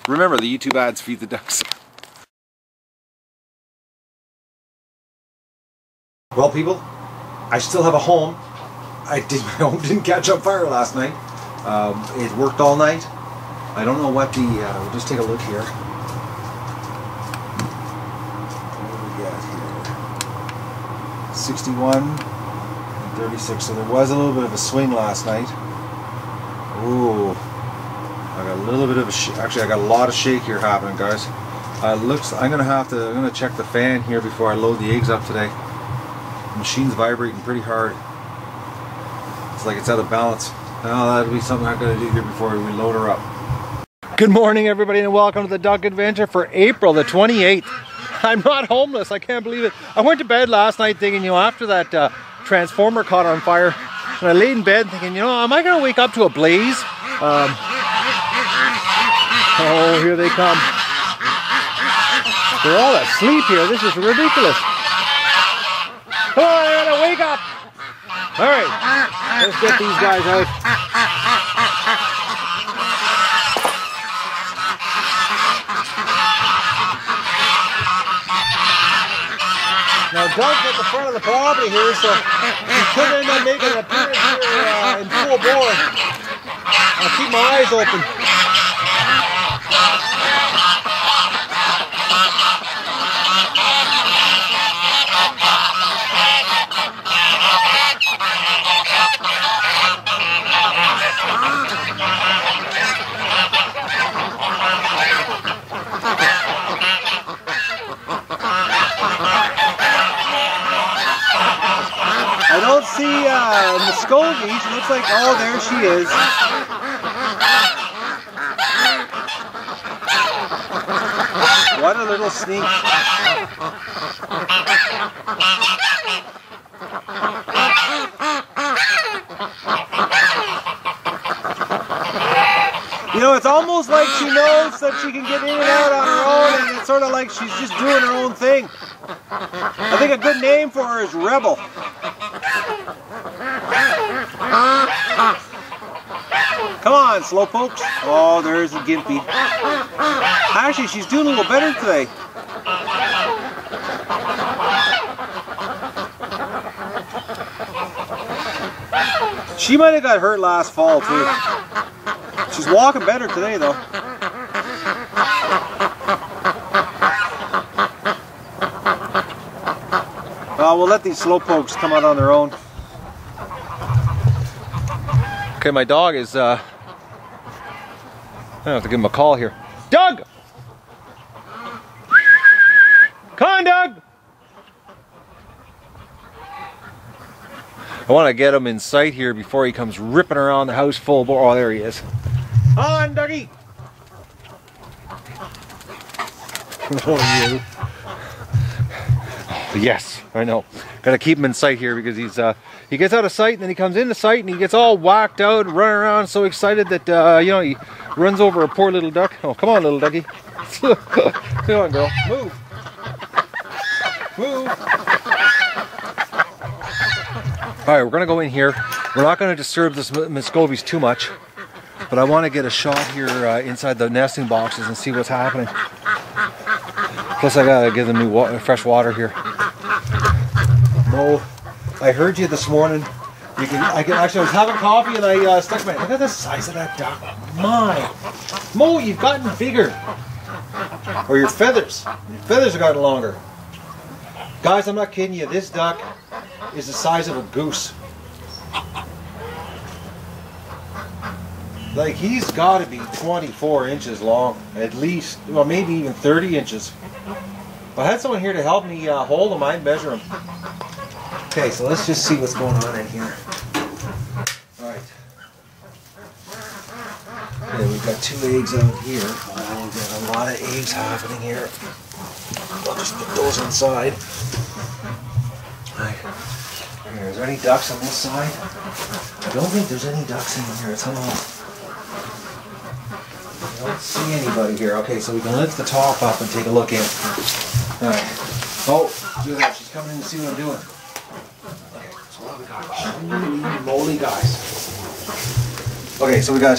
Remember, the YouTube ads feed the ducks. Well, people, I still have a home. My home didn't catch on fire last night. It worked all night. I don't know what the, we'll just take a look here. What do we got here? 61 and 36, so there was a little bit of a swing last night. Ooh, I got a little bit of a, actually I got a lot of shake here happening, guys. Looks, I'm gonna check the fan here before I load the eggs up today. The machine's vibrating pretty hard. It's like it's out of balance. Now that'll be something I'm gonna do here before we load her up. Good morning, everybody, and welcome to the Duck Adventure for April the 28th. I'm not homeless, I can't believe it. I went to bed last night thinking, you know, after that transformer caught on fire, and I laid in bed thinking, you know, am I gonna wake up to a blaze? Oh, here they come. They're all asleep here. This is ridiculous. Come on, I gotta wake up. All right, let's get these guys out. Now, Doug's at the front of the property here, so he could end up making an appearance here in full bore. I'll keep my eyes open. I don't see Muscovy. She looks like, oh, there she is. What a little sneak. You know, it's almost like she knows that she can get in and out on her own, and it's sort of like she's just doing her own thing. I think a good name for her is Rebel. Come on, slowpokes. Oh, there's a gimpy. Actually, she's doing a little better today. She might have got hurt last fall, too. She's walking better today, though. We'll let these slowpokes come out on their own. Okay, my dog is, I have to give him a call here. Doug! Come on, Doug! I want to get him in sight here before he comes ripping around the house full bore. Oh, there he is. Come on, Dougie! Oh, you. Yes, I know. Gotta keep him in sight here because he's he gets out of sight and then he comes into sight and he gets all whacked out and running around so excited that you know, he runs over a poor little duck. Oh, come on, little ducky. Come on, girl. Move. Move. Alright, we're gonna go in here. We're not gonna disturb this Muscovies too much, but I want to get a shot here inside the nesting boxes and see what's happening. Plus I gotta give them new fresh water here. Mo, I heard you this morning. Actually, I was having coffee and I stuck my, look at the size of that duck. My, Mo, you've gotten bigger. Or your feathers. Your feathers have gotten longer. Guys, I'm not kidding you. This duck is the size of a goose. Like, he's got to be 24 inches long, at least. Well, maybe even 30 inches. If I had someone here to help me hold him, I'd measure him. Okay, so let's just see what's going on in here. Alright. Okay, we've got 2 eggs out here. Oh, we've got a lot of eggs happening here. I'll just put those inside. Alright. Here, is there any ducks on this side? I don't think there's any ducks in here at all. I don't see anybody here. Okay, so we can lift the top up and take a look in. Alright. Oh, look at that. She's coming in to see what I'm doing. Okay, so what have we got? Holy moly, guys. Okay, so we got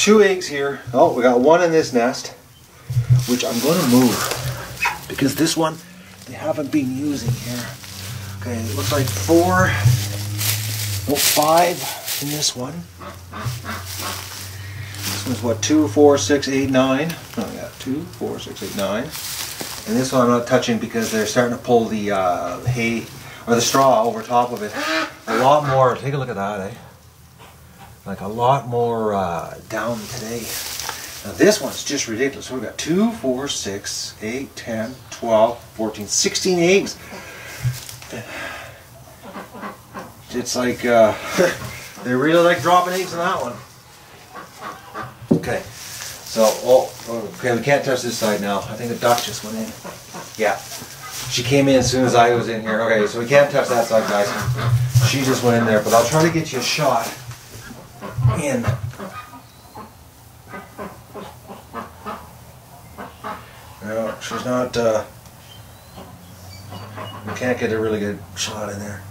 2 eggs here. Oh, we got 1 in this nest, which I'm going to move because this one they haven't been using here. Okay, it looks like 4, no, 5 in this one. This one's what, 2, 4, 6, 8, 9. Oh yeah, 2, 4, 6, 8, 9. And this one I'm not touching because they're starting to pull the hay or the straw over top of it. A lot more. Take a look at that, eh? Like a lot more down today. Now this one's just ridiculous. We've got 2, 4, 6, 8, 10, 12, 14, 16 eggs. It's like they really like dropping eggs in that one. Okay, so okay, we can't touch this side now. I think the duck just went in. Yeah, she came in as soon as I was in here. Okay, so we can't touch that side, guys. She just went in there, but I'll try to get you a shot in. No, she's not. We can't get a really good shot in there.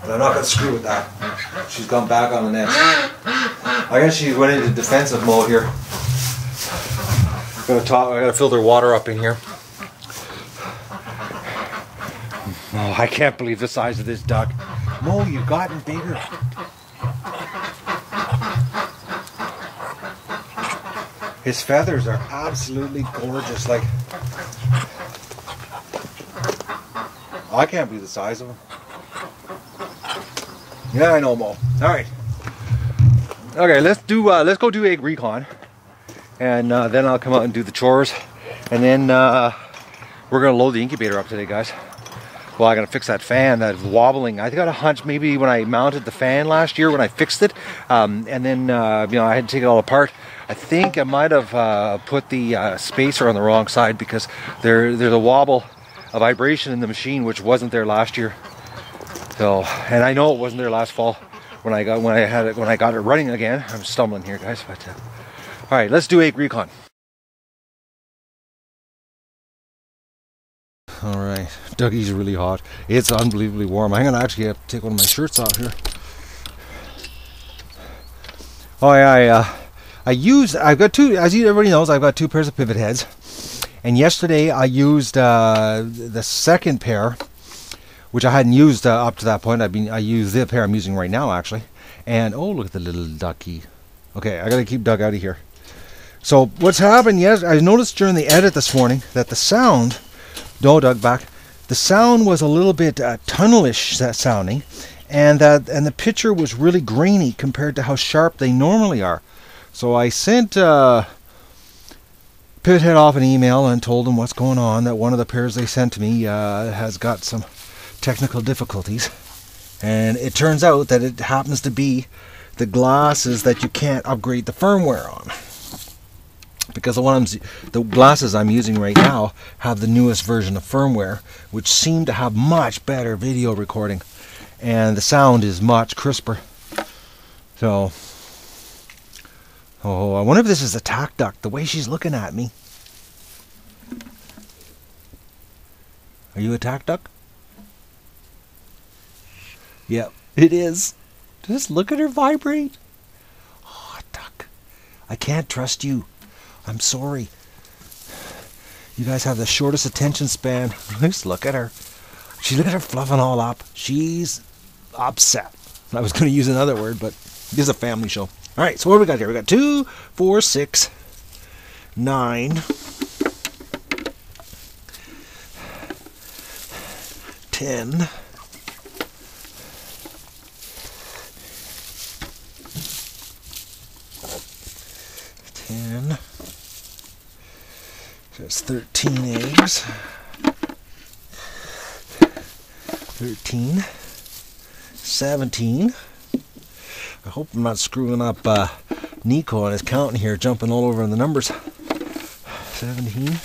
But I'm not going to screw with that. She's gone back on the nest. I guess she went into defensive mode here. I gotta filter water up in here. Oh, I can't believe the size of this duck. Mo, you've gotten bigger. His feathers are absolutely gorgeous. Like, I can't believe the size of him. Yeah, I know, Mo. All right. Okay, let's go do egg recon, and then I'll come out and do the chores, and then we're gonna load the incubator up today, guys. Well, I gotta fix that fan that's wobbling. I got a hunch maybe when I mounted the fan last year when I fixed it, and then you know, I had to take it all apart. I think I might have put the spacer on the wrong side because there's a wobble, a vibration in the machine which wasn't there last year. So, and I know it wasn't there last fall when I got it running again. I'm stumbling here, guys. But all right, let's do egg recon. All right, Dougie's really hot. It's unbelievably warm. I'm gonna actually have to take one of my shirts off here. Oh yeah, I've got 2, as everybody knows, I've got 2 pairs of pivot heads. And yesterday I used the second pair, which I hadn't used up to that point. I used the pair I'm using right now, actually. And oh, look at the little ducky. Okay, I gotta keep Doug out of here. So what's happened? Yes, I noticed during the edit this morning that the sound. No, Doug, back. The sound was a little bit tunnelish sounding, and the picture was really grainy compared to how sharp they normally are. So I sent Pivot Head off an email and told them what's going on. That one of the pairs they sent to me has got some technical difficulties, and it turns out that it happens to be the glasses that you can't upgrade the firmware on, because the glasses I'm using right now have the newest version of firmware, which seem to have much better video recording, and the sound is much crisper. So, oh, I wonder if this is a tack duck, the way she's looking at me. Are you a tack duck? Yep, it is. Just look at her vibrate. Oh, duck. I can't trust you. I'm sorry. You guys have the shortest attention span. Just look at her. Look at her fluffing all up. She's upset. I was going to use another word, but this is a family show. All right, so what do we got here? We got 2, 4, 6, 9, 10, 10. That's 13 eggs. 13, 17. I hope I'm not screwing up Nico on his counting here, jumping all over on the numbers. 17,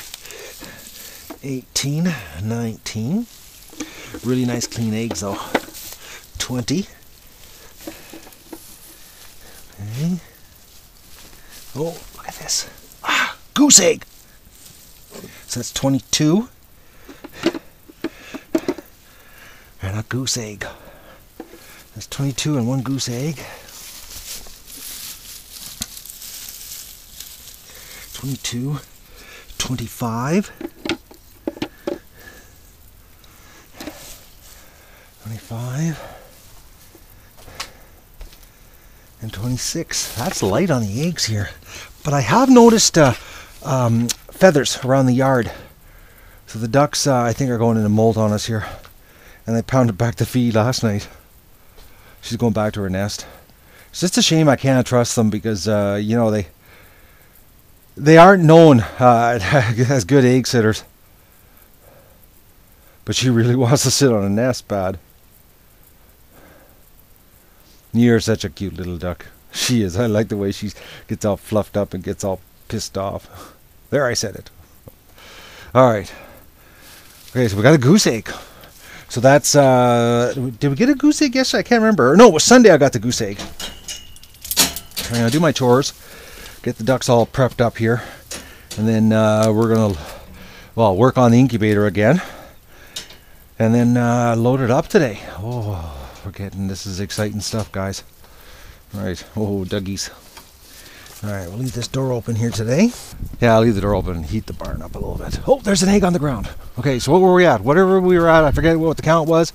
18, 19. Really nice clean eggs though. 20. Okay. Oh, look at this. Ah, goose egg. So that's 22. And a goose egg. That's 22 and 1 goose egg. 22, 25, 25, and 26. That's light on the eggs here. But I have noticed feathers around the yard. So the ducks, I think, are going into molt on us here. And they pounded back the feed last night. She's going back to her nest. It's just a shame I can't trust them because, you know, they aren't known as good egg sitters. But she really wants to sit on a nest bad. You're such a cute little duck. She is. I like the way she gets all fluffed up and gets all pissed off. There, I said it. Alright. Okay, so we got a goose egg. So that's, did we get a goose egg yesterday? I can't remember. No, it was Sunday I got the goose egg. I'm going to do my chores. Get the ducks all prepped up here. And then we're going to, well, work on the incubator again. And then load it up today. Oh, this is exciting stuff, guys. Alright, oh, duggies. Alright, we'll leave this door open here today. Yeah, I'll leave the door open and heat the barn up a little bit. Oh, there's an egg on the ground. Okay, so what were we at? Whatever we were at, I forget what the count was.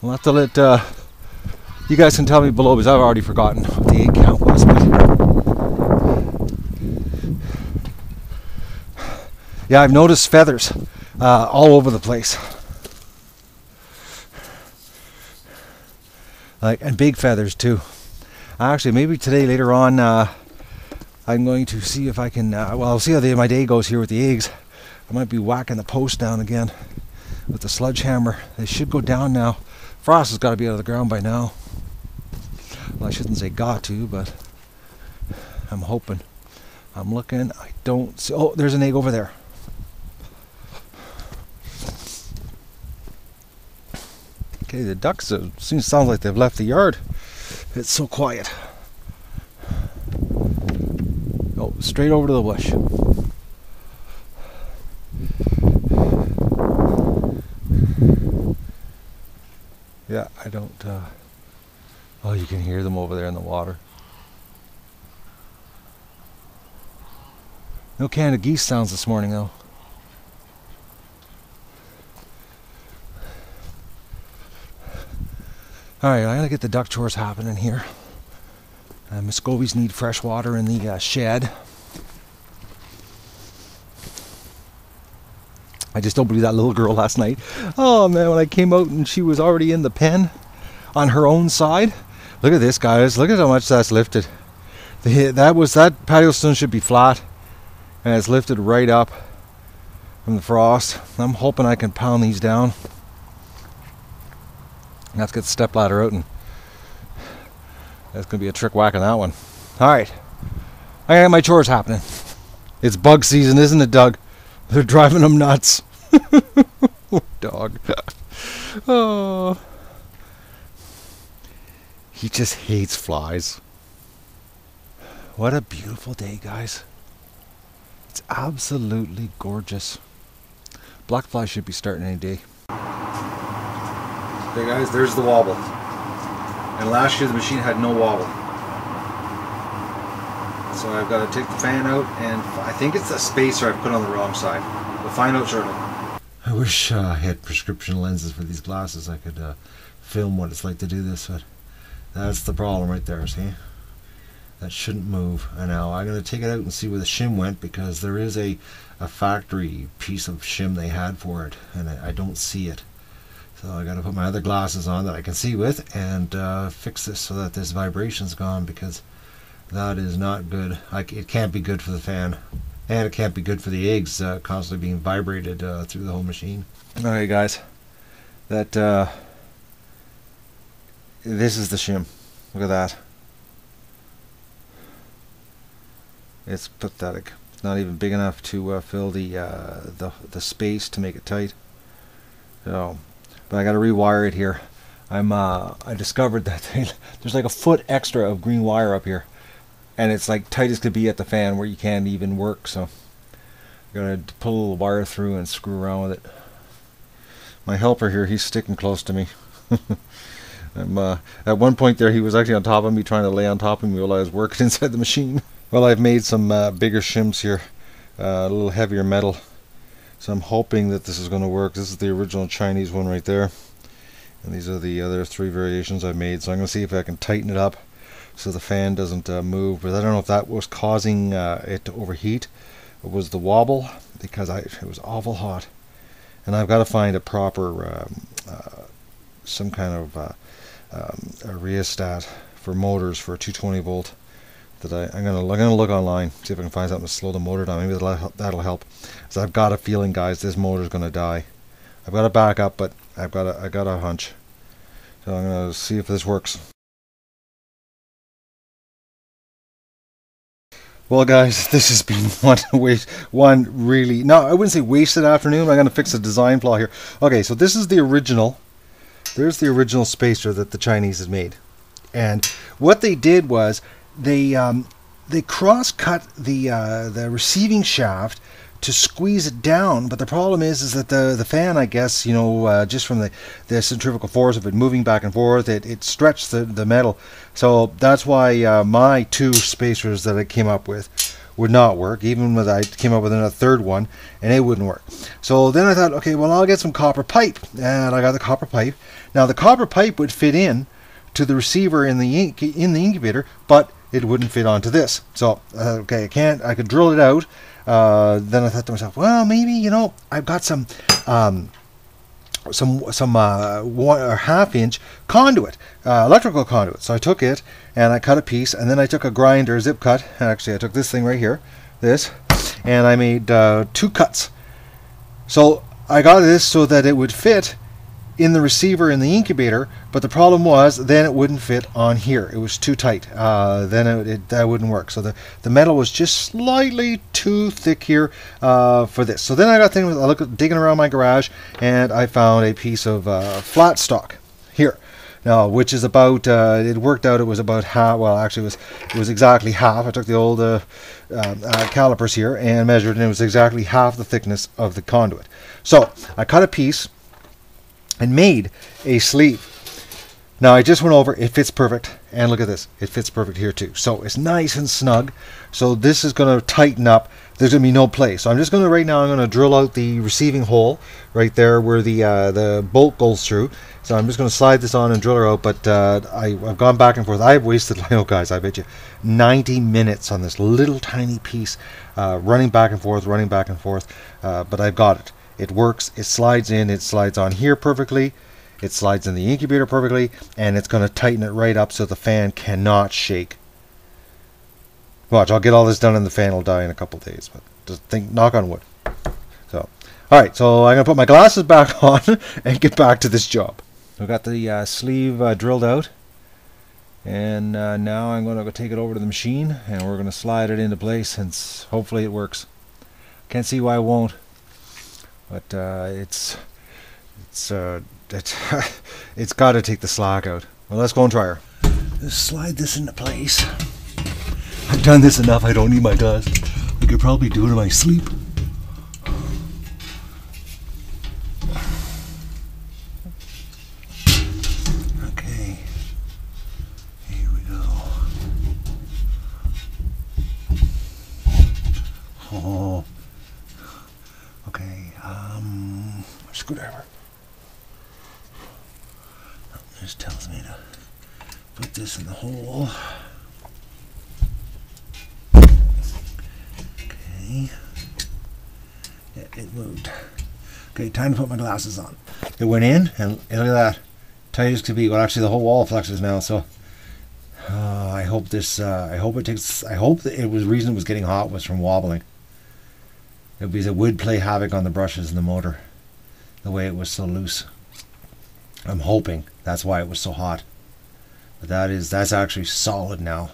We'll have to let, you guys can tell me below because I've already forgotten what the egg count was. Yeah, I've noticed feathers all over the place. And big feathers too. Actually, maybe today later on, I'm going to see if I can. Well, I'll see how my day goes here with the eggs. I might be whacking the post down again with the sledgehammer. They should go down now. Frost has got to be out of the ground by now. Well, I shouldn't say got to, but I'm hoping. I'm looking. I don't see. Oh, there's an egg over there. Okay, the ducks sounds like they've left the yard. It's so quiet. Oh, straight over to the bush. Yeah, I don't. Oh, you can hear them over there in the water. No Canada geese sounds this morning, though. Alright, I gotta get the duck chores happening here. Muscovies need fresh water in the shed. I just don't believe that little girl last night. Oh man, when I came out and she was already in the pen on her own side. Look at this, guys. Look at how much that's lifted. That patio stone should be flat, and it's lifted right up from the frost. I'm hoping I can pound these down. Let's get the step ladder out, and that's going to be a trick whack on that one. Alright. I got my chores happening. It's bug season, isn't it, Doug? They're driving them nuts. Dog. Oh. He just hates flies. What a beautiful day, guys. It's absolutely gorgeous. Black flies should be starting any day. Okay guys, there's the wobble. And last year the machine had no wobble. So I've got to take the fan out, and I think it's the spacer I've put on the wrong side. We'll find out shortly. I wish I had prescription lenses for these glasses. I could film what it's like to do this, but that's the problem right there, see? That shouldn't move. And now I'm going to take it out and see where the shim went, because there is a factory piece of shim they had for it, and I don't see it. So I got to put my other glasses on that I can see with and fix this so that this vibration's gone, because that is not good. It can't be good for the fan, and it can't be good for the eggs constantly being vibrated through the whole machine. Okay guys, that this is the shim. Look at that. It's pathetic. It's not even big enough to fill the space to make it tight. So, but I got to rewire it here. I discovered that there's like a foot extra of green wire up here, and it's like tight as could be at the fan where you can't even work. So I'm gonna pull a little wire through and screw around with it. My helper here, he's sticking close to me. At one point there, he was actually on top of me, trying to lay on top of me while I was working inside the machine. Well, I've made some bigger shims here, a little heavier metal. So I'm hoping that this is going to work. This is the original Chinese one right there. And these are the other 3 variations I've made. So I'm going to see if I can tighten it up so the fan doesn't move. But I don't know if that was causing it to overheat. It was the wobble, because it was awful hot. And I've got to find a proper, some kind of a rheostat for motors for a 220 volt. That I'm gonna look online, see if I can find something to slow the motor down. Maybe that'll help. So I've got a feeling, guys, this motor's gonna die. I've got a backup, but I got a hunch. So I'm gonna see if this works. Well, guys, this has been one really, no, I wouldn't say wasted afternoon. I'm gonna fix a design flaw here. Okay, so this is the original. There's the original spacer that the Chinese had made, and what they did was they cross-cut the receiving shaft to squeeze it down. But the problem is that the fan, I guess, you know, just from the centrifugal force of it moving back and forth, it stretched the metal. So that's why my 2 spacers that I came up with would not work, even when I came up with another 3rd one, and it wouldn't work. So then I thought, okay, well, I'll get some copper pipe, and I got the copper pipe. Now the copper pipe would fit in to the receiver in the incubator, but it wouldn't fit onto this. So okay, I could drill it out. Then I thought to myself, well, maybe, you know, I've got some 1.5 inch conduit, electrical conduit. So I took it and I cut a piece, and then I took a grinder, zip cut. Actually, I took this thing right here, and I made 2 cuts. So I got this so that it would fit in the receiver in the incubator, but the problem was then it wouldn't fit on here. It was too tight. Then that wouldn't work. So the metal was just slightly too thick here for this. So then I got digging around my garage, and I found a piece of flat stock here. Now, which is about, it worked out, it was about half, well, actually it was exactly half. I took the old calipers here and measured, and it was exactly half the thickness of the conduit. So I cut a piece and made a sleeve. Now I just went over, it fits perfect, and look at this, it fits perfect here too. So it's nice and snug. So this is going to tighten up. There's going to be no play. So I'm just going to, right now, I'm going to drill out the receiving hole right there where the bolt goes through. So I'm just going to slide this on and drill her out. But I've gone back and forth. I've wasted, oh guys, I bet you 90 minutes on this little tiny piece, running back and forth, but I've got it. It works. It slides in. It slides on here perfectly. It slides in the incubator perfectly, and it's going to tighten it right up so the fan cannot shake. Watch, I'll get all this done and the fan will die in a couple of days. But just knock on wood. So, all right. So I'm going to put my glasses back on and get back to this job. I've got the sleeve drilled out, and now I'm going to go take it over to the machine, and we're going to slide it into place, and hopefully it works. Can't see why it won't. But it's got to take the slack out. Well, let's go and try her. Just slide this into place. I've done this enough. I don't need my glasses. I could probably do it in my sleep. Okay. Here we go. Oh. Okay. Screwdriver. This tells me to put this in the hole. Okay. Yeah, it moved. Okay, time to put my glasses on. It went in, and look at that. Tight as could be. Well, actually, the whole wall flexes now. So, I hope this. I hope that it was the reason it was getting hot was from wobbling. It would play havoc on the brushes and the motor, the way it was so loose. I'm hoping that's why it was so hot. But that's actually solid now.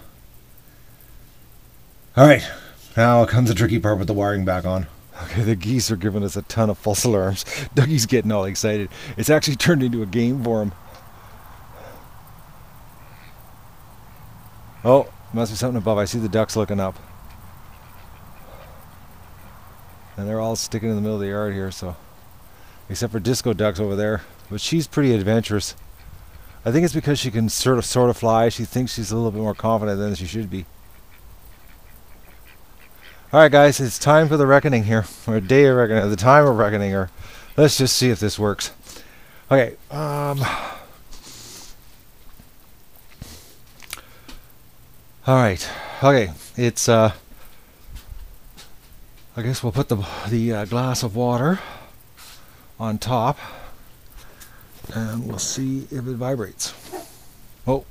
Alright, now comes the tricky part with the wiring back on. Okay, the geese are giving us a ton of false alarms. Dougie's getting all excited. It's actually turned into a game for him. Oh, must be something above. I see the ducks looking up. And they're all sticking in the middle of the yard here, so except for Disco Ducks over there. But she's pretty adventurous. I think it's because she can sort of fly. She thinks she's a little bit more confident than she should be. Alright guys, it's time for the reckoning here, or day of reckoning, or the time of reckoning, or let's just see if this works. Okay, alright, okay, it's, I guess we'll put the glass of water on top, and we'll see if it vibrates. Oh.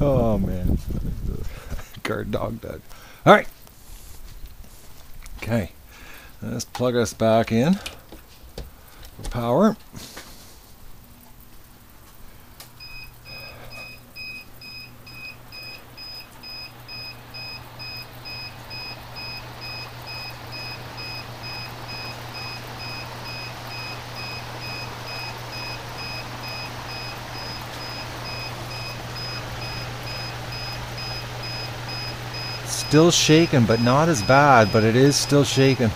Oh man, guard dog dead. All right, okay, let's plug us back in for power. Still shaking, but not as bad, but it is still shaking.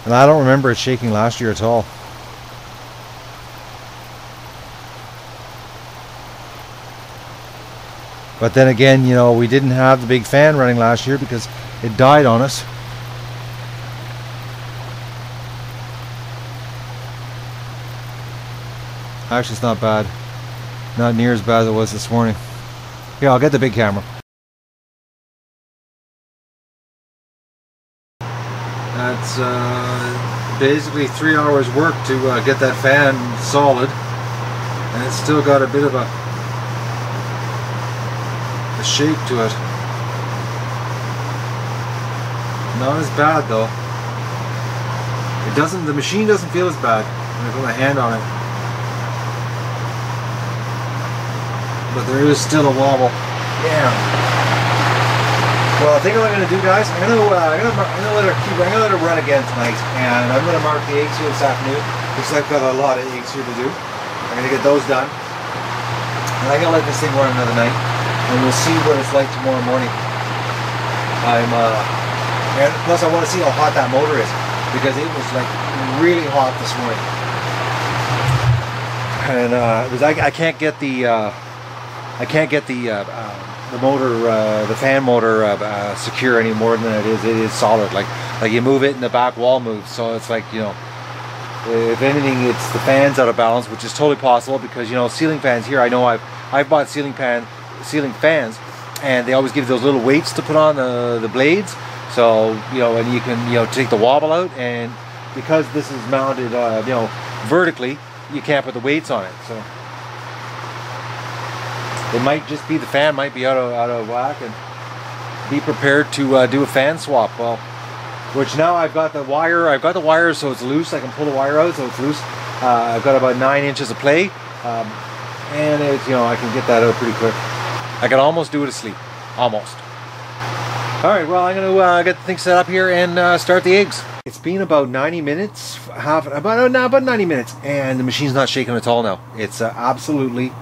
And I don't remember it shaking last year at all. But then again, you know, we didn't have the big fan running last year because it died on us. Actually, it's not bad. Not near as bad as it was this morning. Here, I'll get the big camera. That's basically 3 hours work to get that fan solid. And it's still got a bit of a shake to it. Not as bad though. The machine doesn't feel as bad when I put my hand on it. But there is still a wobble. Yeah. Well, I think what I'm going to do, guys, I'm going to let it run again tonight, and I'm going to mark the eggs here this afternoon because I've got a lot of eggs here to do. I'm going to get those done, and I'm going to let this thing run another night, and we'll see what it's like tomorrow morning. And plus I want to see how hot that motor is because it was like really hot this morning, and I can't get the. I can't get the motor, the fan motor secure any more than it is. It is solid. Like you move it and the back wall moves. So it's like, you know, if anything, it's the fans out of balance, which is totally possible because, you know, ceiling fans here. I know I've bought ceiling fans, and they always give you those little weights to put on the blades. So, you know, and you can, you know, take the wobble out, and because this is mounted, you know, vertically, you can't put the weights on it. So. It might just be the fan might be out of whack, and be prepared to do a fan swap. Well, which now I've got the wire so it's loose. I can pull the wire out so it's loose. I've got about 9 inches of play, and it's, you know, I can get that out pretty quick. I can almost do it asleep, almost. All right, well, I'm gonna get the thing set up here and start the eggs. It's been about 90 minutes, about 90 minutes, and the machine's not shaking at all now. It's absolutely.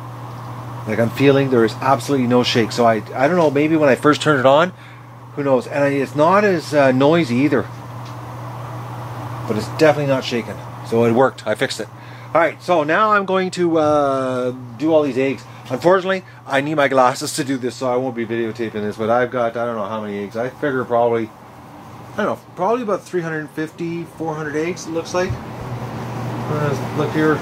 Like I'm feeling there is absolutely no shake. So I don't know, maybe when I first turned it on, who knows. And it's not as noisy either. But it's definitely not shaking. So it worked. I fixed it. Alright, so now I'm going to do all these eggs. Unfortunately, I need my glasses to do this, so I won't be videotaping this. But I've got, I don't know how many eggs. I figure probably, I don't know, probably about 350, 400 eggs, it looks like. Look here.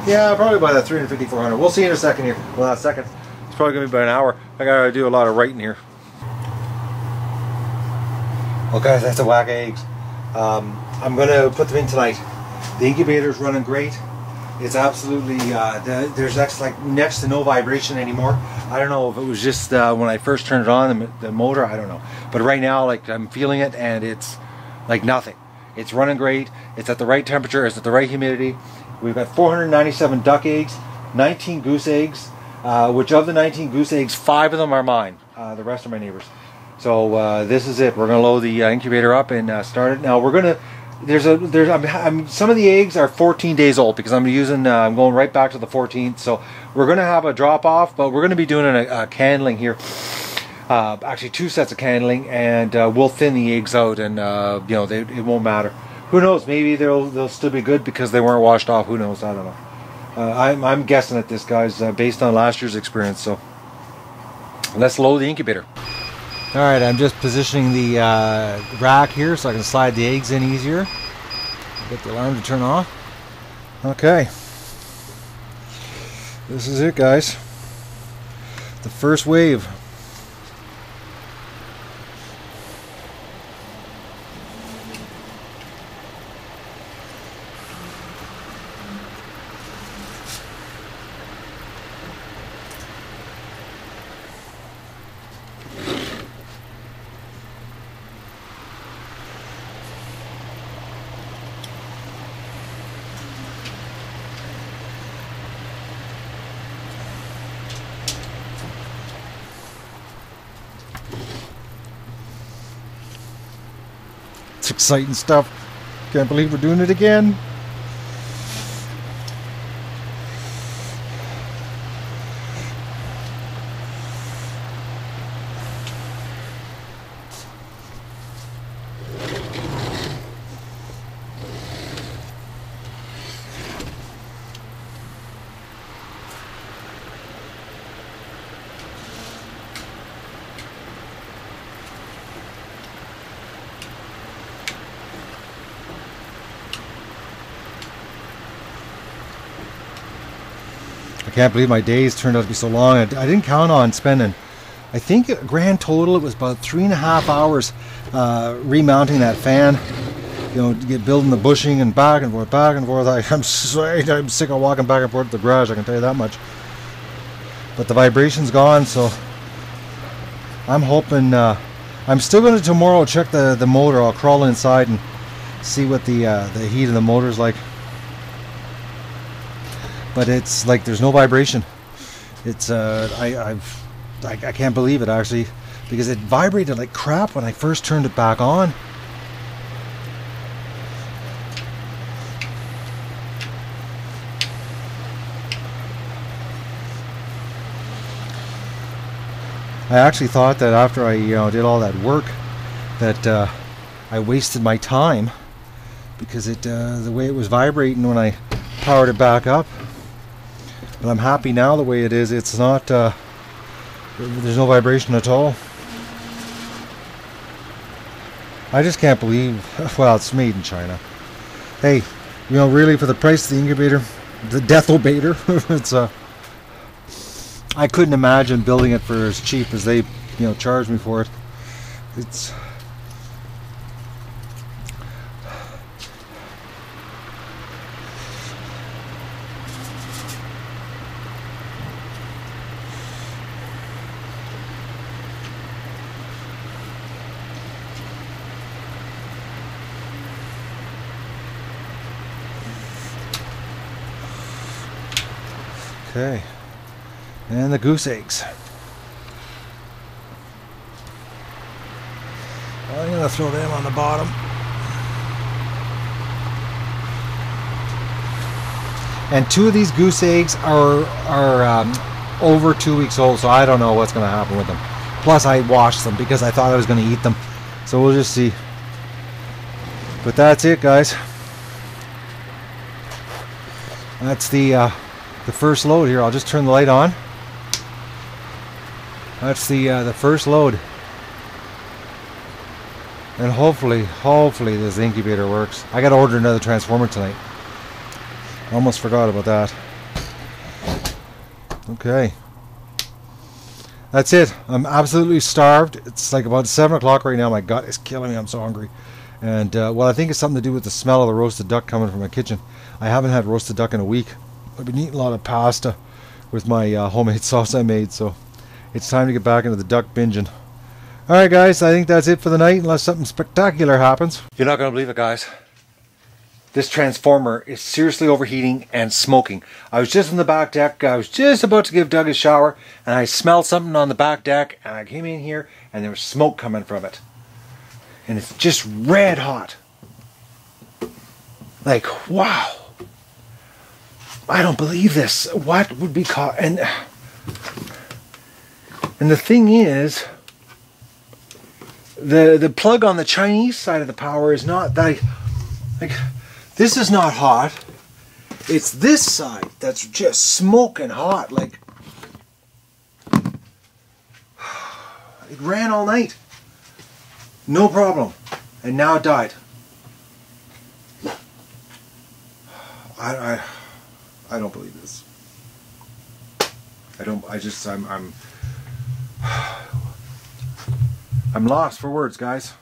Yeah, probably about that 350, 400. We'll see in a second here. Well, not a second. It's probably going to be about an hour. I got to do a lot of writing here. Well, guys, that's a whack of eggs. I'm going to put them in tonight. The incubator's running great. It's absolutely, there's like next to no vibration anymore. I don't know if it was just when I first turned it on, the motor, I don't know. But right now, like, I'm feeling it, and it's like nothing. It's running great. It's at the right temperature. It's at the right humidity. We've got 497 duck eggs, 19 goose eggs, which of the 19 goose eggs, 5 of them are mine. The rest are my neighbors. So this is it. We're gonna load the incubator up and start it. Now we're gonna. Some of the eggs are 14 days old because I'm going right back to the 14th. So we're gonna have a drop off, but we're gonna be doing a candling here. Actually, 2 sets of candling, and we'll thin the eggs out, and you know, it won't matter. Who knows? Maybe they'll still be good because they weren't washed off. Who knows? I don't know. I'm guessing at this, guys, based on last year's experience. So let's load the incubator. All right, I'm just positioning the rack here so I can slide the eggs in easier. Get the alarm to turn off. Okay, this is it, guys. The first wave. It's exciting stuff. Can't believe we're doing it again. I can't believe my days turned out to be so long. I didn't count on spending, I think grand total it was about 3.5 hours remounting that fan. You know, to get building the bushing and back and forth, back and forth. I'm sick of walking back and forth to the garage, I can tell you that much. But the vibration's gone, so I'm hoping, I'm still going to tomorrow check the motor. I'll crawl inside and see what the heat of the motor is like. But it's like there's no vibration. It's I can't believe it, actually, because it vibrated like crap when I first turned it back on. I actually thought that after I did all that work that I wasted my time, because the way it was vibrating when I powered it back up. But I'm happy now the way it is. It's not, there's no vibration at all. I just can't believe, well, it's made in China. Hey, really, for the price of the incubator, the death-obator, it's I couldn't imagine building it for as cheap as they, charged me for it. It's... Okay, and the goose eggs. I'm going to throw them on the bottom. And 2 of these goose eggs are over 2 weeks old, so I don't know what's going to happen with them. Plus, I washed them because I thought I was going to eat them. So we'll just see. But that's it, guys. That's the first load here. I'll just turn the light on. That's the first load, and hopefully this incubator works. I got to order another transformer tonight. Almost forgot about that. Okay, that's it. I'm absolutely starved. It's like about 7 o'clock right now. My gut is killing me. I'm so hungry. And well, I think it's something to do with the smell of the roasted duck coming from my kitchen. I haven't had roasted duck in a week. I've been eating a lot of pasta with my homemade sauce I made, so it's time to get back into the duck binging. Alright, guys, I think that's it for the night, unless something spectacular happens. You're not going to believe it, guys. this transformer is seriously overheating and smoking. I was just on the back deck. I was just about to give Doug a shower, and I smelled something on the back deck, and I came in here, and there was smoke coming from it. And it's just red hot. Like, wow. I don't believe this. What would be caught? And the thing is, the plug on the Chinese side of the power is not that, like, this is not hot. It's this side that's just smoking hot. Like, it ran all night. No problem. And now it died. I don't believe this. I'm lost for words, guys.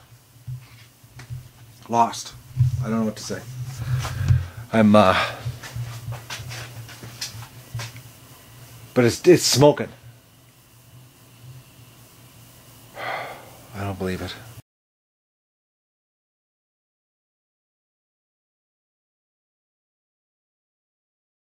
Lost. I don't know what to say. But it's smoking. I don't believe it.